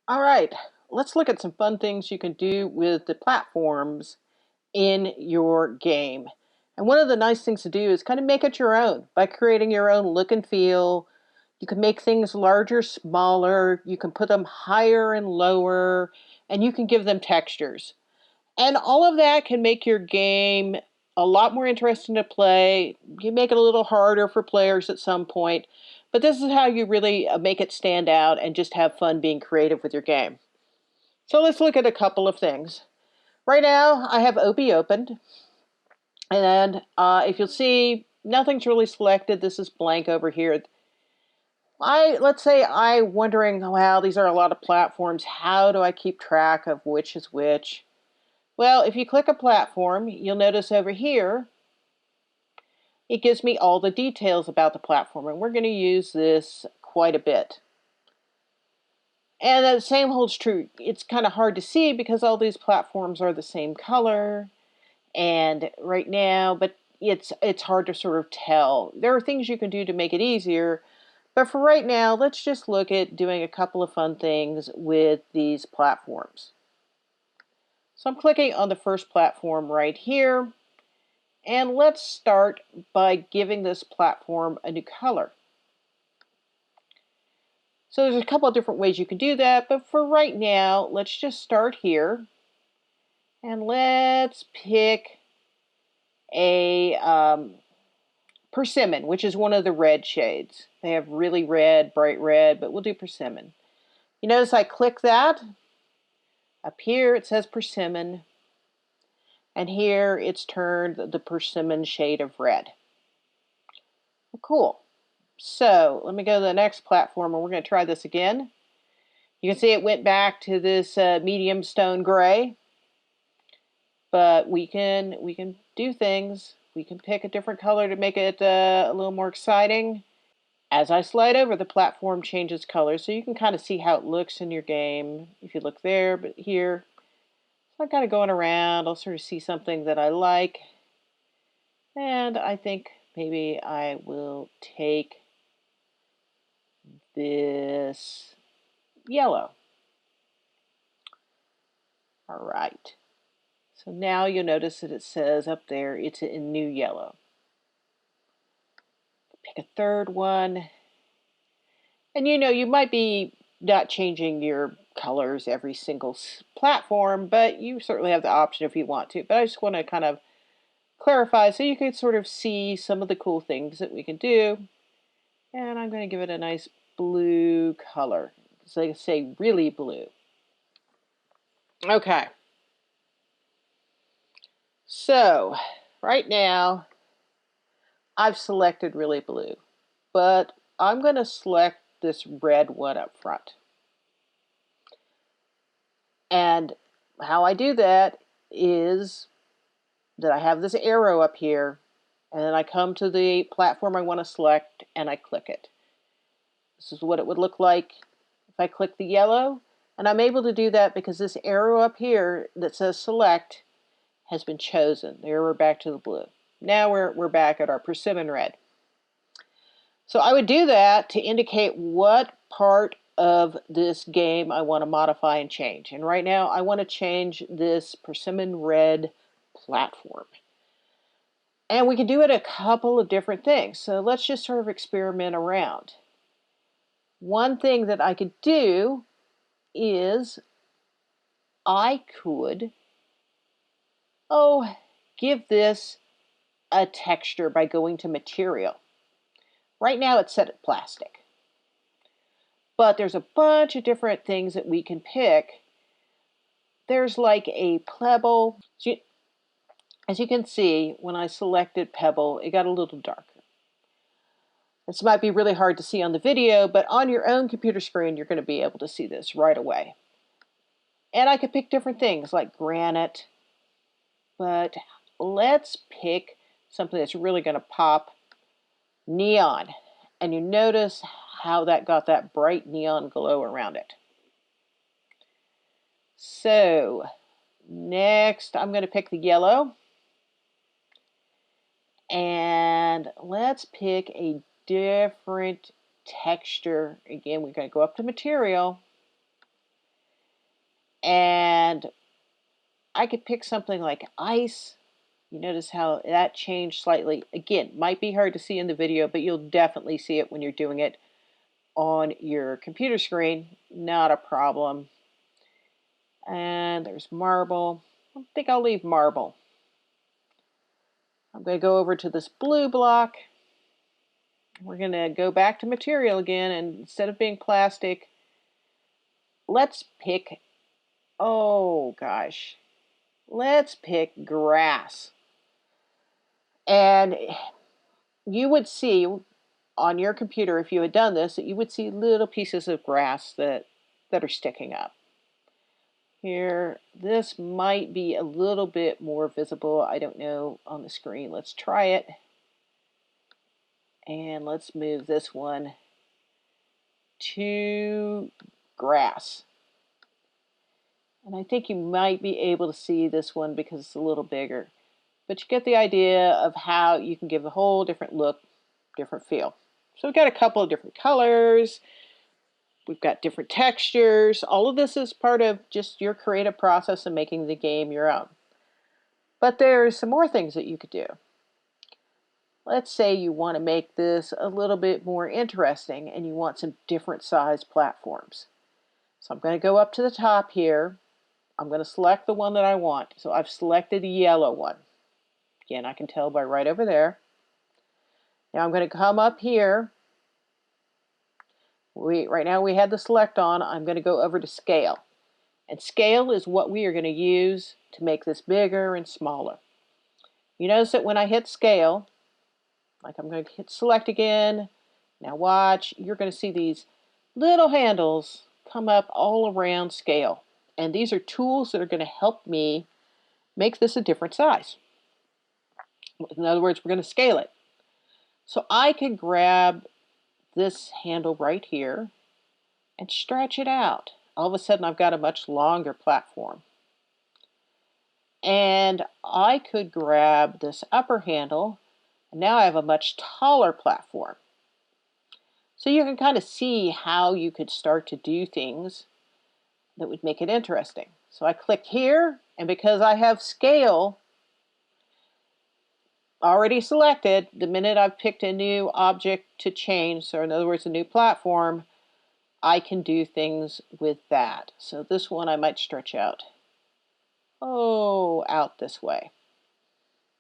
All right, let's look at some fun things you can do with the platforms in your game. And one of the nice things to do is kind of make it your own by creating your own look and feel. You can make things larger, smaller, you can put them higher and lower, and you can give them textures. And all of that can make your game a lot more interesting to play. You make it a little harder for players at some point, but this is how you really make it stand out and just have fun being creative with your game. So let's look at a couple of things. Right now, I have Obbie opened, and if you'll see, nothing's really selected. This is blank over here. Let's say I'm wondering, wow, these are a lot of platforms. How do I keep track of which is which? Well, if you click a platform, you'll notice over here, it gives me all the details about the platform, and we're going to use this quite a bit. And the same holds true. It's kind of hard to see because all these platforms are the same color, and right now, but it's hard to sort of tell. There are things you can do to make it easier, but for right now, let's just look at doing a couple of fun things with these platforms. So I'm clicking on the first platform right here, and let's start by giving this platform a new color. So there's a couple of different ways you can do that, but for right now, let's just start here, and let's pick a persimmon, which is one of the red shades. They have really red, bright red, but we'll do persimmon. You notice I click that. Up here it says persimmon, and here it's turned the persimmon shade of red. Well, cool. So let me go to the next platform, and we're going to try this again. You can see it went back to this medium stone gray, but we can do things. We can pick a different color to make it a little more exciting. As I slide over, the platform changes color, so you can kind of see how it looks in your game. If you look there, but here, so I'm kind of going around. I'll sort of see something that I like, and I think maybe I will take this yellow. All right. So now you'll notice that it says up there it's in new yellow. Pick a third one. And you might be not changing your colors every single platform, but you certainly have the option if you want to. But I just want to kind of clarify so you can sort of see some of the cool things that we can do. And I'm going to give it a nice blue color. So I say really blue. Okay. So right now I've selected really blue, but I'm going to select this red one up front. And how I do that is that I have this arrow up here, and then I come to the platform I want to select and I click it. This is what it would look like if I click the yellow, and I'm able to do that because this arrow up here that says select has been chosen. There, we're back to the blue. Now we're back at our persimmon red. So I would do that to indicate what part of this game I want to modify and change. And right now I want to change this persimmon red platform. And we can do it a couple of different things. So let's just sort of experiment around. One thing that I could do is I could, give this a texture by going to material. Right now it's set at plastic. But there's a bunch of different things that we can pick. There's like a pebble. As you can see, when I selected pebble, it got a little darker. This might be really hard to see on the video, but on your own computer screen, you're going to be able to see this right away. And I could pick different things like granite, but let's pick something that's really going to pop, neon. And you notice how that got that bright neon glow around it. So next, I'm going to pick the yellow. And let's pick a different texture. Again, we're going to go up to material. And I could pick something like ice. You notice how that changed slightly. Again, might be hard to see in the video, but you'll definitely see it when you're doing it on your computer screen. Not a problem. And there's marble. I think I'll leave marble. I'm going to go over to this blue block. We're going to go back to material again, and instead of being plastic, let's pick, oh gosh, let's pick grass. And you would see on your computer, if you had done this, that you would see little pieces of grass that are sticking up. Here, this might be a little bit more visible. I don't know on the screen. Let's try it. And let's move this one to grass. And I think you might be able to see this one because it's a little bigger. But you get the idea of how you can give a whole different look, different feel. So we've got a couple of different colors. We've got different textures. All of this is part of just your creative process of making the game your own. But there's some more things that you could do. Let's say you want to make this a little bit more interesting and you want some different size platforms. So I'm going to go up to the top here. I'm going to select the one that I want. So I've selected the yellow one. Again, I can tell by right over there. Now I'm going to come up here. Right now we had the select on. I'm going to go over to scale. And scale is what we are going to use to make this bigger and smaller. You notice that when I hit scale, like I'm going to hit select again. Now watch, you're going to see these little handles come up all around scale. And these are tools that are going to help me make this a different size. In other words, we're going to scale it. So I could grab this handle right here and stretch it out. All of a sudden I've got a much longer platform. And I could grab this upper handle, and now I have a much taller platform. So you can kind of see how you could start to do things that would make it interesting. So I click here, and because I have scale already selected, the minute I've picked a new object to change, so in other words, a new platform, I can do things with that. So this one I might stretch out. Oh, out this way.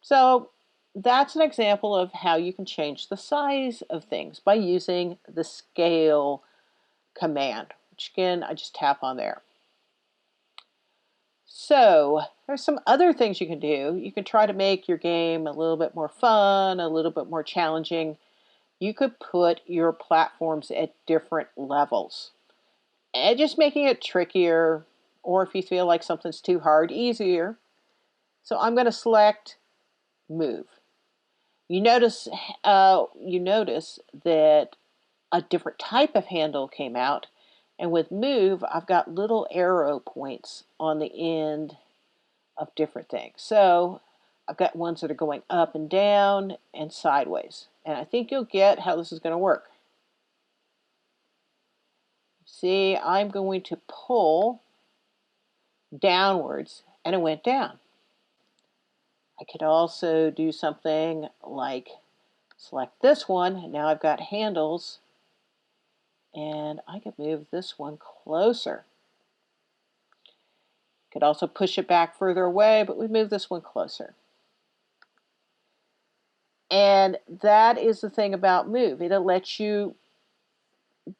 So that's an example of how you can change the size of things by using the scale command, which again, I just tap on there. So there's some other things you can do. You can try to make your game a little bit more fun, a little bit more challenging. You could put your platforms at different levels. And just making it trickier, or if you feel like something's too hard, easier. So I'm going to select move. You notice that a different type of handle came out, and with move, I've got little arrow points on the end of different things. So I've got ones that are going up and down and sideways, and I think you'll get how this is going to work. See, I'm going to pull downwards, and it went down. I could also do something like select this one, and now I've got handles, and I could move this one closer. Could also push it back further away, but we move this one closer. And that is the thing about move. It'll let you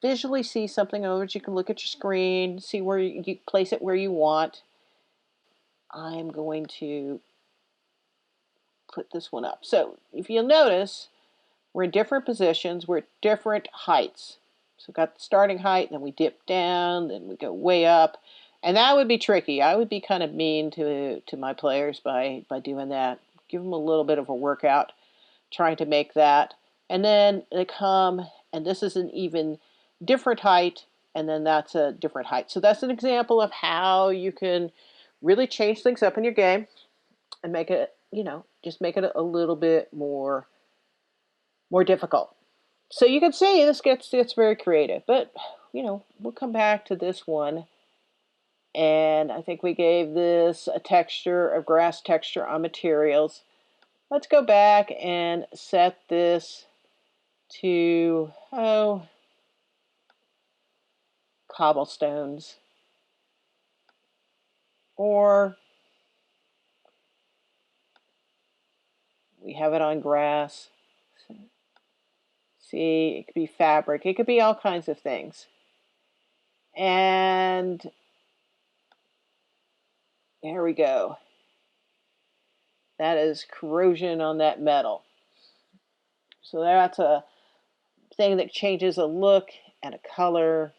visually see something. In other words, you can look at your screen, see where you place it where you want. I'm going to put this one up. So if you'll notice, we're in different positions, we're at different heights. So we've got the starting height, and then we dip down, then we go way up. And that would be tricky. I would be kind of mean to my players by doing that. Give them a little bit of a workout trying to make that. And then they come, and this is an even different height, and then that's a different height. So that's an example of how you can really change things up in your game and make it, just make it a little bit more difficult. So you can see this gets very creative, but we'll come back to this one And I think we gave this a texture, a grass texture on materials. Let's go back and set this to, cobblestones. Or we have it on grass. See, it could be fabric. It could be all kinds of things. And there we go. That is corrosion on that metal. So that's a thing that changes a look and a color.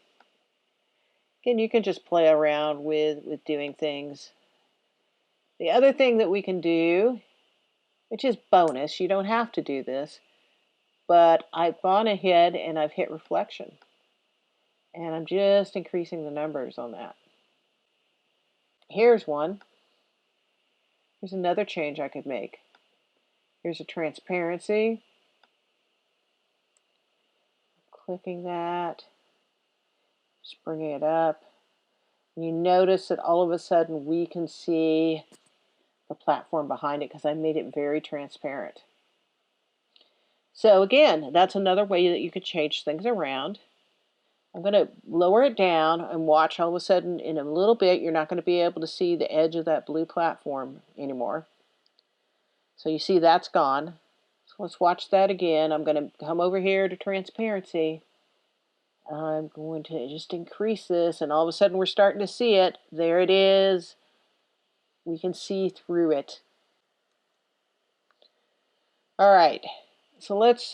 Again, you can just play around with doing things. The other thing that we can do, which is bonus, you don't have to do this, but I've gone ahead and I've hit reflection. And I'm just increasing the numbers on that. Here's one. Here's another change I could make. Here's a transparency. Clicking that, just bringing it up. And you notice that all of a sudden we can see the platform behind it because I made it very transparent. So again, that's another way that you could change things around. I'm going to lower it down and watch. All of a sudden in a little bit you're not going to be able to see the edge of that blue platform anymore. So you see that's gone. So let's watch that again. I'm going to come over here to transparency. I'm going to just increase this, and all of a sudden we're starting to see it. There it is. We can see through it. All right, so let's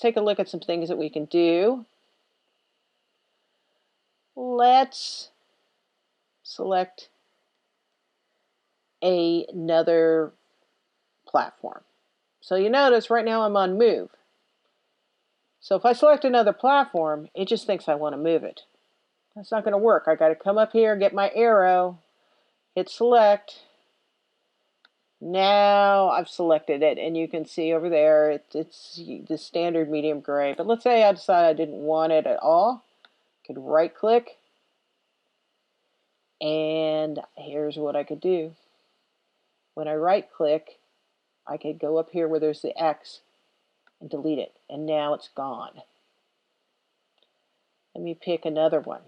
take a look at some things that we can do. Let's select another platform. So you notice right now I'm on move. So if I select another platform, it just thinks I want to move it. That's not going to work. I got to come up here, get my arrow, hit select. Now I've selected it, and you can see over there it's the standard medium gray. But let's say I decide I didn't want it at all. I could right click, and here's what I could do. When I right click, I could go up here where there's the X and delete it, and now it's gone. Let me pick another one.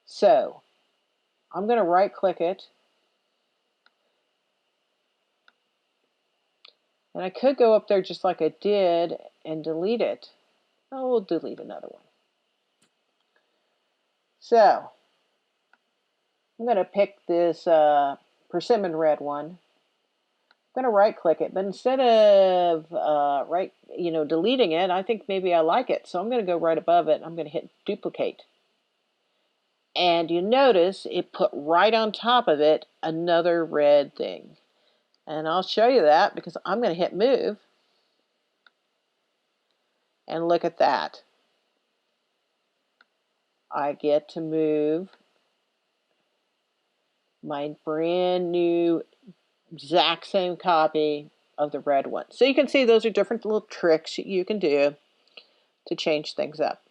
So I'm going to right click it, and I could go up there just like I did and delete it. Oh, we'll delete another one. So I'm going to pick this persimmon red one. I'm going to right click it, but instead of deleting it, I think maybe I like it. So I'm going to go right above it. I'm going to hit duplicate. And you notice it put right on top of it another red thing. And I'll show you that because I'm going to hit move. And look at that. I get to move my brand new exact same copy of the red one. So you can see those are different little tricks you can do to change things up.